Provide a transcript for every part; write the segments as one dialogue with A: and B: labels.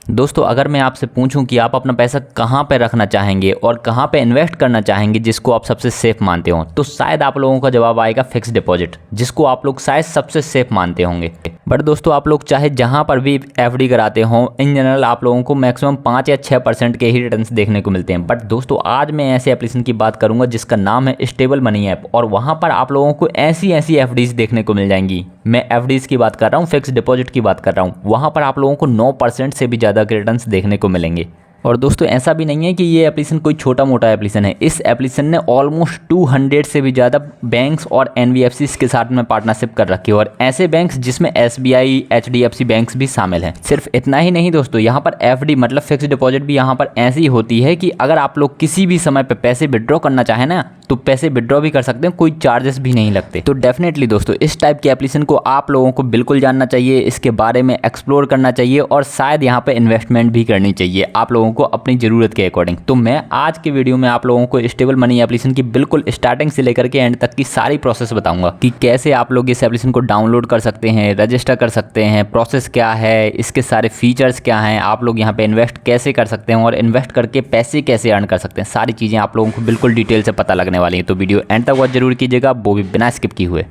A: दोस्तों अगर मैं आपसे पूछूं कि आप अपना पैसा कहां पे रखना चाहेंगे और कहां पे इन्वेस्ट करना चाहेंगे जिसको आप सबसे सेफ मानते हो, तो शायद आप लोगों का जवाब आएगा फिक्स डिपॉजिट, जिसको आप लोग शायद सबसे सेफ मानते होंगे। बट दोस्तों आप लोग चाहे जहां पर भी एफडी कराते हो, इन जनरल आप लोगों को मैक्सिमम 5 या 6% के ही रिटर्न्स देखने को मिलते हैं। बट दोस्तों आज मैं ऐसे एप्लीकेशन की बात करूंगा जिसका नाम है स्टेबल मनी ऐप, और वहां पर आप लोगों को ऐसी ऐसी एफडीज देखने को मिल जाएंगी। मैं एफडीज की बात कर रहा हूँ, फिक्स डिपॉजिट की बात कर रहा हूँ। वहां पर आप लोगों को 9% से भी ज़्यादा के रिटर्न्स देखने को मिलेंगे। और दोस्तों ऐसा भी नहीं है कि ये एप्लीकेशन कोई छोटा मोटा एप्लीकेशन है। इस एप्लीकेशन ने ऑलमोस्ट 200 से भी ज़्यादा बैंक्स और एनबीएफसीज के साथ में पार्टनरशिप कर रखी है, और ऐसे बैंक्स जिसमें एसबीआई, एचडीएफसी बैंक्स भी शामिल हैं। सिर्फ इतना ही नहीं दोस्तों, यहाँ पर एफडी मतलब फिक्स डिपॉजिट भी यहाँ पर ऐसी होती है कि अगर आप लोग किसी भी समय पर पैसे विड्रॉ करना चाहें ना, तो पैसे विड्रॉ भी कर सकते हैं, कोई चार्जेस भी नहीं लगते। तो डेफिनेटली दोस्तों इस टाइप की एप्लीकेशन को आप लोगों को बिल्कुल जानना चाहिए, इसके बारे में एक्सप्लोर करना चाहिए, और शायद यहाँ पे इन्वेस्टमेंट भी करनी चाहिए आप लोगों को अपनी ज़रूरत के अकॉर्डिंग। तो मैं आज के वीडियो में आप लोगों को स्टेबल मनी एप्लीकेशन की बिल्कुल स्टार्टिंग से लेकर के एंड तक की सारी प्रोसेस बताऊंगा कि कैसे आप लोग इस एप्लीकेशन को डाउनलोड कर सकते हैं, रजिस्टर कर सकते हैं, प्रोसेस क्या है, इसके सारे फीचर्स क्या हैं, आप लोग यहाँ पे इन्वेस्ट कैसे कर सकते हैं और इन्वेस्ट करके पैसे कैसे अर्न कर सकते हैं। सारी चीज़ें आप लोगों को बिल्कुल डिटेल से पता लगने वाली है। तो वीडियो एंड तक वॉच जरूर कीजिएगा, वो भी बिना स्किप किए हुए।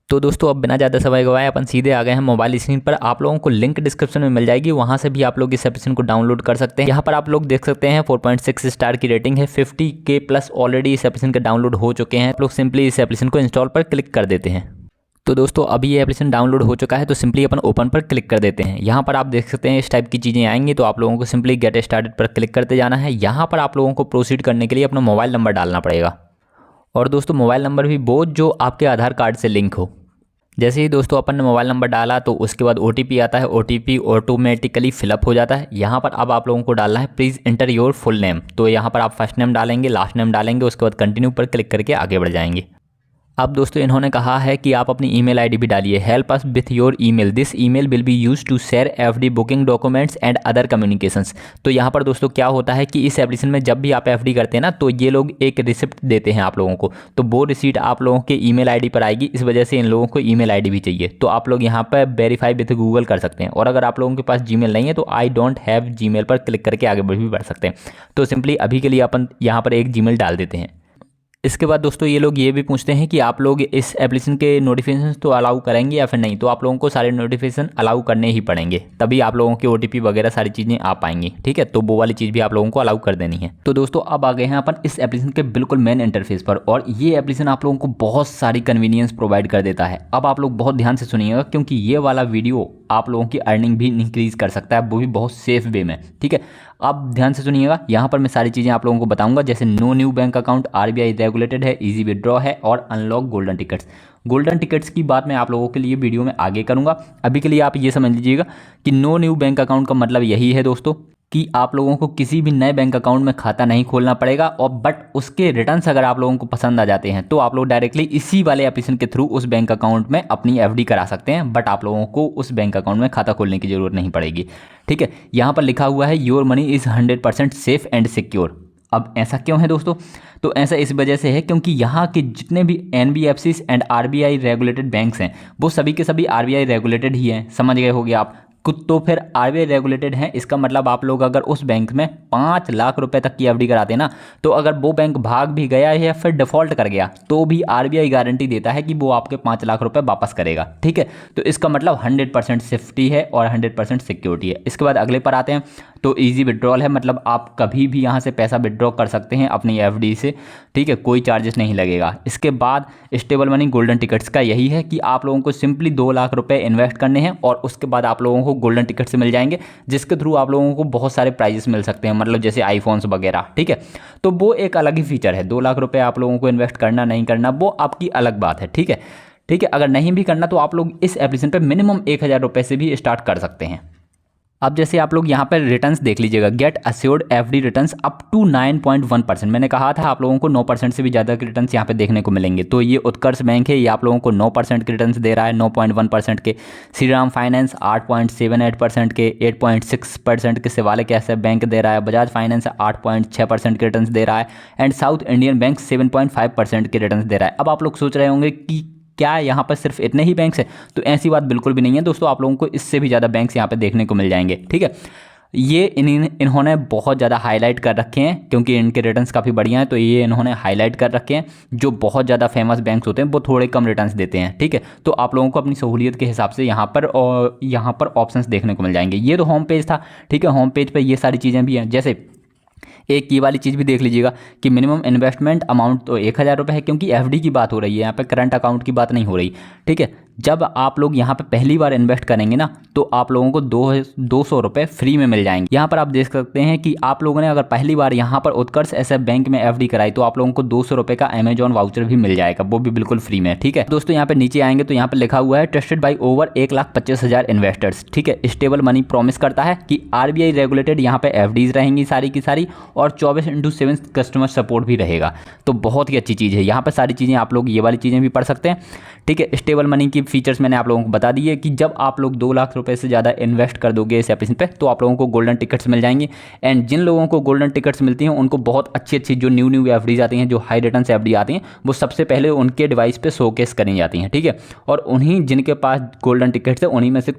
A: तो दोस्तों अब बिना ज़्यादा समय गवाए अपन सीधे आ गए हैं मोबाइल स्क्रीन पर। आप लोगों को लिंक डिस्क्रिप्शन में मिल जाएगी, वहां से भी आप लोग इस एप्लीकेशन को डाउनलोड कर सकते हैं। यहाँ पर आप लोग देख सकते हैं 4.6 स्टार की रेटिंग है, 50K प्लस ऑलरेडी इस एप्लीकेशन के डाउनलोड हो चुके हैं। आप लोग सिंपली इस एप्लीकेशन को इंस्टॉल पर क्लिक कर देते हैं। तो दोस्तों अभी ये एप्लीकेशन डाउनलोड हो चुका है, तो सिंपली अपन ओपन पर क्लिक कर देते हैं। यहाँ पर आप देख सकते हैं इस टाइप की चीज़ें आएंगी, तो आप लोगों को सिंपली गेट स्टार्टेड पर क्लिक करते जाना है। यहाँ पर आप लोगों को प्रोसीड करने के लिए अपना मोबाइल नंबर डालना पड़ेगा, और दोस्तों मोबाइल नंबर भी वो जो आपके आधार कार्ड से लिंक हो। जैसे ही दोस्तों अपन ने मोबाइल नंबर डाला तो उसके बाद OTP आता है, OTP ऑटोमेटिकली फिलअप हो जाता है। यहाँ पर अब आप लोगों को डालना है please enter your full name. तो यहाँ पर आप फर्स्ट नेम डालेंगे, लास्ट नेम डालेंगे, उसके बाद कंटिन्यू पर क्लिक करके आगे बढ़ जाएंगे। अब दोस्तों इन्होंने कहा है कि आप अपनी ईमेल आईडी भी डालिए, help us with your email, this email will be use to share FD booking documents and other communications. तो यहाँ पर दोस्तों क्या होता है कि इस एप्लीकेशन में जब भी आप एफडी करते हैं ना, तो ये लोग एक रिसिप्ट देते हैं आप लोगों को, तो वो रिसीट आप लोगों के ईमेल आईडी पर आएगी। इस वजह से इन लोगों को ईमेल आईडी भी चाहिए। तो आप लोग यहाँ पर वेरीफाई विथ गूगल कर सकते हैं, और अगर आप लोगों के पास जीमेल नहीं है तो आई डोंट हैव जीमेल पर क्लिक करके आगे भी बढ़ सकते हैं। तो सिंपली अभी के लिए अपन यहाँ पर एक जीमेल डाल देते हैं। इसके बाद दोस्तों ये लोग ये भी पूछते हैं कि आप लोग इस एप्लीकेशन के नोटिफिकेशन तो अलाउ करेंगे या फिर नहीं। तो आप लोगों को सारे नोटिफिकेशन अलाउ करने ही पड़ेंगे, तभी आप लोगों के OTP वगैरह सारी चीज़ें आ पाएंगी। ठीक है, तो वो वाली चीज़ भी आप लोगों को अलाउ कर देनी है। तो दोस्तों अब आ गए हैं अपन इस एप्लीकेशन के बिल्कुल मेन इंटरफेस पर, और ये एप्लीकेशन आप लोगों को बहुत सारी कन्वीनियंस प्रोवाइड कर देता है। अब आप लोग बहुत ध्यान से सुनिएगा, क्योंकि ये वाला वीडियो आप लोगों की अर्निंग भी इंक्रीज कर सकता है, वो भी बहुत सेफ वे में। ठीक है, अब ध्यान से सुनिएगा, यहाँ पर मैं सारी चीज़ें आप लोगों को बताऊंगा, जैसे no new bank account, RBI regulated है, इजी विड्रॉ है, और unlock golden tickets. Golden tickets की बात मैं आप लोगों के लिए वीडियो में आगे करूंगा। अभी के लिए आप ये समझ लीजिएगा कि नो न्यू बैंक अकाउंट का मतलब यही है दोस्तों कि आप लोगों को किसी भी नए बैंक अकाउंट में खाता नहीं खोलना पड़ेगा, और बट उसके रिटर्न्स अगर आप लोगों को पसंद आ जाते हैं तो आप लोग डायरेक्टली इसी वाले एप्लीकेशन के थ्रू उस बैंक अकाउंट में अपनी एफडी करा सकते हैं। बट आप लोगों को उस बैंक अकाउंट में खाता खोलने की जरूरत नहीं पड़ेगी। ठीक है, यहाँ पर लिखा हुआ है your money is 100% safe and secure. अब ऐसा क्यों है दोस्तों? तो ऐसा इस वजह से है क्योंकि यहाँ के जितने भी NBFCs and RBI regulated banks हैं, वो सभी के सभी RBI रेगुलेटेड ही हैं। समझ गए होगे आप? तो फिर RBI रेगुलेटेड हैं, इसका मतलब आप लोग अगर उस बैंक में 5 लाख रुपए तक की एफडी कराते हैं ना, तो अगर वो बैंक भाग भी गया या फिर डिफॉल्ट कर गया, तो भी RBI गारंटी देता है कि वो आपके 5 लाख रुपए वापस करेगा। ठीक है, तो इसका मतलब 100% सेफ्टी है और 100% सिक्योरिटी है। इसके बाद अगले पर आते हैं, तो इजी विड्रॉल है, मतलब आप कभी भी यहाँ से पैसा विड्रॉ कर सकते हैं अपनी एफडी से। ठीक है, कोई चार्जेस नहीं लगेगा। इसके बाद स्टेबल मनी गोल्डन टिकट्स का यही है कि आप लोगों को सिंपली 2 लाख रुपए इन्वेस्ट करने हैं, और उसके बाद आप लोगों को गोल्डन टिकट से मिल जाएंगे, जिसके थ्रू आप लोगों को बहुत सारे प्राइजेस मिल सकते हैं, मतलब जैसे आईफोन्स वगैरह। ठीक है, तो वो एक अलग ही फीचर है। 2 लाख रुपए आप लोगों को इन्वेस्ट करना नहीं करना वो आपकी अलग बात है। ठीक है, ठीक है, अगर नहीं भी करना तो आप लोग इस एप्लीकेशन पे मिनिमम 1000 रुपए से भी स्टार्ट कर सकते हैं। अब जैसे आप लोग यहाँ पर रिटर्न्स देख लीजिएगा, get assured FD returns up to 9.1%। मैंने कहा था आप लोगों को 9% से भी ज़्यादा के रिटर्न्स यहाँ पे देखने को मिलेंगे। तो ये उत्कर्ष बैंक है, ये आप लोगों को 9% के रिटर्न्स दे रहा है, 9.1% के। श्रीराम फाइनेंस 8.78% के, 8.6% के शिवालिक ऐसे बैंक दे रहा है। बजाज फाइनेंस 8.6% के रिटर्न्स दे रहा है, एंड साउथ इंडियन बैंक 7.5% के रिटर्न्स दे रहा है। अब आप लोग सोच रहे होंगे कि क्या यहाँ पर सिर्फ इतने ही बैंक्स हैं? तो ऐसी बात बिल्कुल भी नहीं है दोस्तों, आप लोगों को इससे भी ज़्यादा बैंक्स यहाँ पे देखने को मिल जाएंगे। ठीक है, ये इन्होंने बहुत ज़्यादा हाईलाइट कर रखे हैं क्योंकि इनके रिटर्न्स काफ़ी बढ़िया हैं, तो ये इन्होंने हाईलाइट कर रखे हैं। जो बहुत ज़्यादा फेमस बैंक्स होते हैं वो थोड़े कम रिटर्न्स देते हैं, ठीक है। तो आप लोगों को अपनी सहूलियत के हिसाब से यहाँ पर ऑप्शंस देखने को मिल जाएंगे। ये तो होम पेज था, ठीक है। होम पेज पर ये सारी चीज़ें भी हैं, जैसे एक ये वाली चीज़ भी देख लीजिएगा कि मिनिमम इन्वेस्टमेंट अमाउंट तो 1,000 रुपये है, क्योंकि एफडी की बात हो रही है यहाँ पे, करंट अकाउंट की बात नहीं हो रही, ठीक है। जब आप लोग यहाँ पे पहली बार इन्वेस्ट करेंगे ना, तो आप लोगों को 200 रुपये फ्री में मिल जाएंगे। यहाँ पर आप देख सकते हैं कि आप लोगों ने अगर पहली बार यहाँ पर उत्कर्ष एसएफ बैंक में एफडी कराई तो आप लोगों को 200 रुपये का अमेजॉन वाउचर भी मिल जाएगा, वो भी बिल्कुल फ्री में, ठीक है। दोस्तों यहाँ पे नीचे आएंगे तो यहाँ पर लिखा हुआ है ट्रस्टेड बाई ओवर 1,25,000 इन्वेस्टर्स, ठीक है। स्टेबल मनी प्रॉमिस करता है कि आरबीआई रेगुलेटेड यहाँ पे एफडीज रहेंगी सारी की सारी, और 24/7 कस्टमर सपोर्ट भी रहेगा। तो बहुत ही अच्छी चीज़ है। यहाँ पर सारी चीज़ें आप लोग ये वाली चीज़ें भी पढ़ सकते हैं, ठीक है। स्टेबल मनी की फीचर्स मैंने आप लोगों को बता दी है कि जब आप लोग 2 लाख रुपए से ज़्यादा इन्वेस्ट कर दोगे इस एप्लीकेशन पे तो आप लोगों को गोल्डन टिकट्स मिल जाएंगी। एंड जिन लोगों को गोल्डन टिकट्स मिलती हैं उनको बहुत अच्छी अच्छी जो न्यू एफडीज आती हैं, जो हाई रिटर्न एफडी आती हैं, वो सबसे पहले उनके डिवाइस पे शोकेस करी जाती हैं, ठीक है। और उन्हीं जिनके पास गोल्डन टिकट्स है उन्हीं में से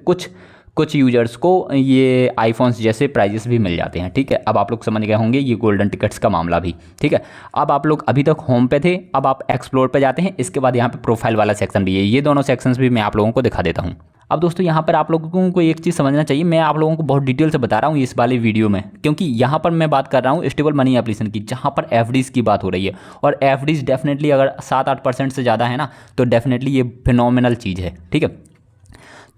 A: कुछ यूजर्स को ये आईफोन्स जैसे प्राइजेस भी मिल जाते हैं, ठीक है। अब आप लोग समझ गए होंगे ये गोल्डन टिकट्स का मामला भी, ठीक है। अब आप लोग अभी तक होम पे थे, अब आप एक्सप्लोर पे जाते हैं। इसके बाद यहाँ पे प्रोफाइल वाला सेक्शन भी है, ये दोनों सेक्शंस भी मैं आप लोगों को दिखा देता हूँ। अब दोस्तों यहाँ पर आप लोगों को एक चीज़ समझना चाहिए, मैं आप लोगों को बहुत डिटेल से बता रहा हूँ इस वाले वीडियो में, क्योंकि यहाँ पर मैं बात कर रहा हूँ स्टेबल मनी एप्लीकेशन की, जहाँ पर एफडीज की बात हो रही है। और एफडीज डेफिनेटली अगर 7-8% से ज़्यादा है ना, तो डेफिनेटली ये फिनोमिनल चीज़ है, ठीक है।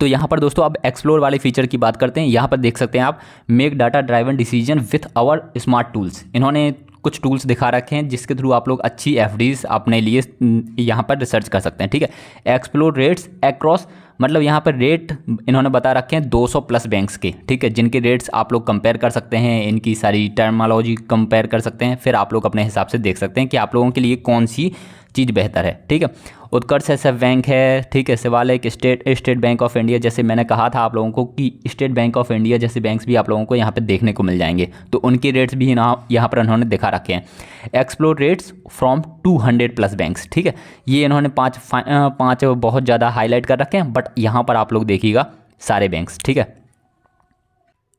A: तो यहाँ पर दोस्तों अब एक्सप्लोर वाले फीचर की बात करते हैं। यहाँ पर देख सकते हैं आप, make data driven decision with our smart tools. इन्होंने कुछ टूल्स दिखा रखे हैं जिसके थ्रू आप लोग अच्छी एफडीज अपने लिए यहाँ पर रिसर्च कर सकते हैं, ठीक है। एक्सप्लोर रेट्स अक्रॉस, मतलब यहाँ पर रेट इन्होंने बता रखे हैं 200+ बैंक्स के, ठीक है, जिनके रेट्स आप लोग कंपेयर कर सकते हैं, इनकी सारी टर्मोलॉजी कंपेयर कर सकते हैं, फिर आप लोग अपने हिसाब से देख सकते हैं कि आप लोगों के लिए कौन सी चीज़ बेहतर है, ठीक है। उत्कर्ष एसएफ बैंक है, ठीक है। Shivalik state bank of India, जैसे मैंने कहा था आप लोगों को कि स्टेट बैंक ऑफ इंडिया जैसे बैंक्स भी आप लोगों को यहाँ पे देखने को मिल जाएंगे, तो उनके रेट्स भी यहाँ पर उन्होंने दिखा रखे हैं। एक्सप्लोर रेट्स फ्रॉम 200+ बैंक्स, ठीक है। ये इन्होंने पाँच बहुत ज़्यादा हाईलाइट कर रखे हैं, बट यहाँ पर आप लोग देखिएगा सारे बैंक्स, ठीक है।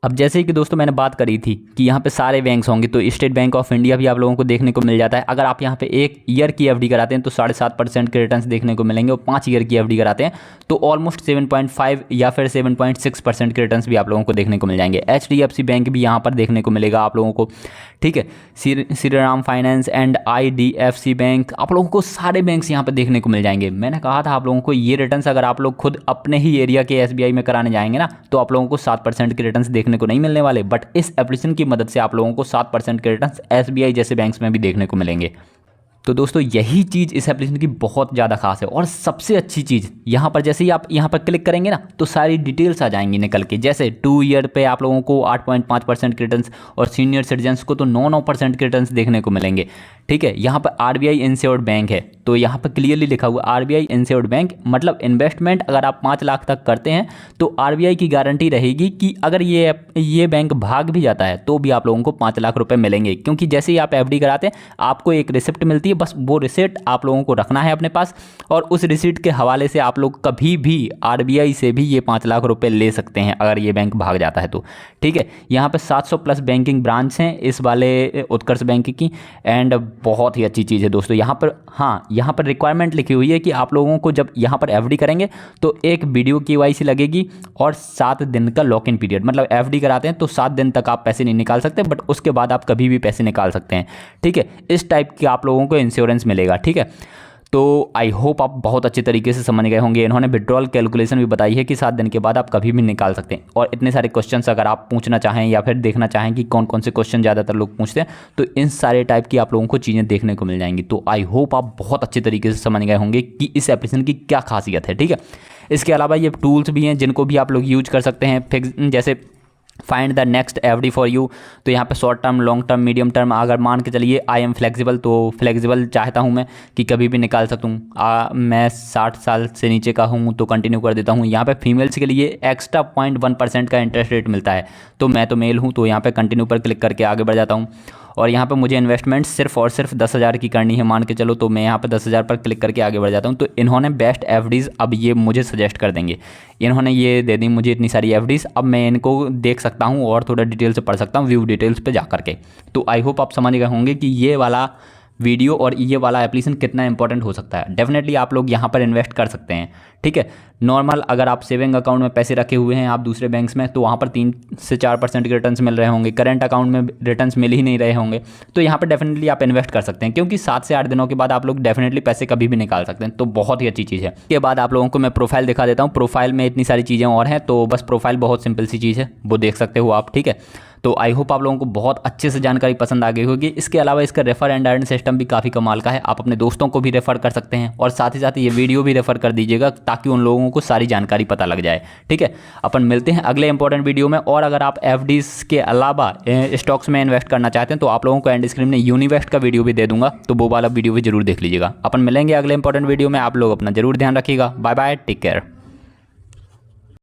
A: अब जैसे कि दोस्तों मैंने बात करी थी कि यहाँ पे सारे बैंक्स होंगे, तो स्टेट बैंक ऑफ इंडिया भी आप लोगों को देखने को मिल जाता है। अगर आप यहाँ पे 1 ईयर की एफडी कराते हैं तो 7.5% के रिटर्न्स देखने को मिलेंगे, और 5 ईयर की एफडी कराते हैं तो ऑलमोस्ट 7.5 या फिर 7.6% के रिटर्न्स भी आप लोगों को देखने को मिल जाएंगे। HDFC बैंक भी यहाँ पर देखने को मिलेगा आप लोगों को, ठीक है। Shriram finance and IDFC bank, आप लोगों को सारे बैंक्स यहाँ पर देखने को मिल जाएंगे। मैंने कहा था आप लोगों को ये रिटर्न्स अगर आप लोग खुद अपने ही एरिया के SBI में कराने जाएंगे ना, तो आप लोगों को 7% के रिटर्न्स देखने को नहीं मिलने वाले, बट इस एप्लीकेशन की मदद से आप लोगों को 7% के रिटर्न्स SBI जैसे बैंक्स में भी देखने को मिलेंगे। तो दोस्तों यही चीज़ इस एप्लीकेशन की बहुत ज़्यादा खास है। और सबसे अच्छी चीज़ यहाँ पर, जैसे ही आप यहाँ पर क्लिक करेंगे ना, तो सारी डिटेल्स आ जाएंगी निकल के। जैसे 2 ईयर पे आप लोगों को 8.5% के रिटर्न्स, और सीनियर सिटीजन्स को तो 9% के रिटर्न्स देखने को मिलेंगे, ठीक है। यहाँ पर RBI इंश्योर्ड बैंक है, तो यहाँ पर क्लियरली लिखा हुआ RBI इंश्योर्ड बैंक, मतलब इन्वेस्टमेंट अगर आप 5 लाख तक करते हैं तो RBI की गारंटी रहेगी कि अगर ये बैंक भाग भी जाता है तो भी आप लोगों को 5 लाख रुपए मिलेंगे। क्योंकि जैसे ही आप एफडी कराते हैं आपको एक रिसिप्ट मिलती है, बस वो रिसिप्ट आप लोगों को रखना है अपने पास, और उस रिसिप्ट के हवाले से आप लोग कभी भी RBI से भी ये 5 लाख रुपए ले सकते हैं अगर ये बैंक भाग जाता है तो, ठीक है। यहाँ पर 700+ बैंकिंग ब्रांच हैं इस वाले उत्कर्ष बैंक की, एंड बहुत ही अच्छी चीज़ है दोस्तों। यहाँ पर हाँ, यहाँ पर रिक्वायरमेंट लिखी हुई है कि आप लोगों को जब यहाँ पर एफडी करेंगे तो एक वीडियो KYC लगेगी और 7 दिन का लॉक इन पीरियड, मतलब एफडी कराते हैं तो 7 दिन तक आप पैसे नहीं निकाल सकते, बट उसके बाद आप कभी भी पैसे निकाल सकते हैं, ठीक है। इस टाइप की आप लोगों को इंश्योरेंस मिलेगा, ठीक है। तो आई होप आप बहुत अच्छे तरीके से समझ गए होंगे। इन्होंने विड्रॉल कैलकुलेशन भी बताई है कि 7 दिन के बाद आप कभी भी निकाल सकते हैं। और इतने सारे क्वेश्चंस अगर आप पूछना चाहें या फिर देखना चाहें कि कौन कौन से क्वेश्चन ज़्यादातर लोग पूछते हैं, तो इन सारे टाइप की आप लोगों को चीज़ें देखने को मिल जाएंगी। तो आई होप आप बहुत अच्छे तरीके से समझ गए होंगे कि इस एप्लीकेशन की क्या खासियत है, ठीक है। इसके अलावा ये टूल्स भी हैं जिनको भी आप लोग यूज कर सकते हैं, फिक्स जैसे find the next FD for you, तो यहाँ पे short term, long term, medium term, अगर मान के चलिए आई एम फ्लेक्सिबल, तो फ्लेक्सिबल चाहता हूँ मैं कि कभी भी निकाल सकूँ, मैं 60 साल से नीचे का हूँ तो कंटिन्यू कर देता हूँ। यहाँ पे फीमेल्स के लिए एक्स्ट्रा 0.1% का इंटरेस्ट रेट मिलता है, तो मैं तो मेल हूँ तो यहाँ पे कंटिन्यू पर क्लिक करके आगे बढ़ जाता हूँ। और यहाँ पे मुझे इन्वेस्टमेंट सिर्फ और सिर्फ 10,000 की करनी है मान के चलो। तो मैं यहाँ पे 10,000 पर क्लिक करके आगे बढ़ जाता हूँ। तो इन्होंने बेस्ट एफडीज़ अब ये मुझे सजेस्ट कर देंगे। इन्होंने ये दे दी मुझे इतनी सारी एफडीज़। अब मैं इनको देख सकता हूँ और थोड़ा डिटेल से पढ़ सकता हूँ व्यू डिटेल्स पे जा करके। तो आई होप आप समझ गए होंगे कि ये वाला वीडियो और ये वाला एप्लीकेशन कितना इंपॉर्टेंट हो सकता है। डेफिनेटली आप लोग यहाँ पर इन्वेस्ट कर सकते हैं, ठीक है। नॉर्मल अगर आप सेविंग अकाउंट में पैसे रखे हुए हैं आप दूसरे बैंक्स में, तो वहाँ पर 3 से 4% के रिटर्न्स मिल रहे होंगे। करेंट अकाउंट में रिटर्न्स मिल ही नहीं रहे होंगे, तो यहाँ पर डेफिनेटली आप इन्वेस्ट कर सकते हैं, क्योंकि 7 से 8 दिनों के बाद आप लोग डेफिनेटली पैसे कभी भी निकाल सकते हैं। तो बहुत ही अच्छी चीज़ है। इसके बाद आप लोगों को मैं प्रोफाइल दिखा देता हूँ। प्रोफाइल में इतनी सारी चीज़ें और हैं, तो बस प्रोफाइल बहुत सिंपल सी चीज़ है, वो देख सकते हो आप, ठीक है। तो आई होप आप लोगों को बहुत अच्छे से जानकारी पसंद आ गई होगी। इसके अलावा इसका रेफर एंड अर्न सिस्टम भी काफ़ी कमाल का है। आप अपने दोस्तों को भी रेफर कर सकते हैं और साथ ही साथ ये वीडियो भी रेफर कर दीजिएगा ताकि उन लोगों को सारी जानकारी पता लग जाए, ठीक है। अपन मिलते हैं अगले इंपॉर्टेंट वीडियो में। और अगर आप एफडीज के अलावा स्टॉक्स में इन्वेस्ट करना चाहते हैं तो आप लोगों को एंड स्क्रीन में यूनिवेस्ट का वीडियो भी दे दूंगा, तो वो वाला वीडियो भी जरूर देख लीजिएगा। अपन मिलेंगे अगले इंपॉर्टेंट वीडियो में। आप लोग अपना जरूर ध्यान रखिएगा। Bye bye, take care.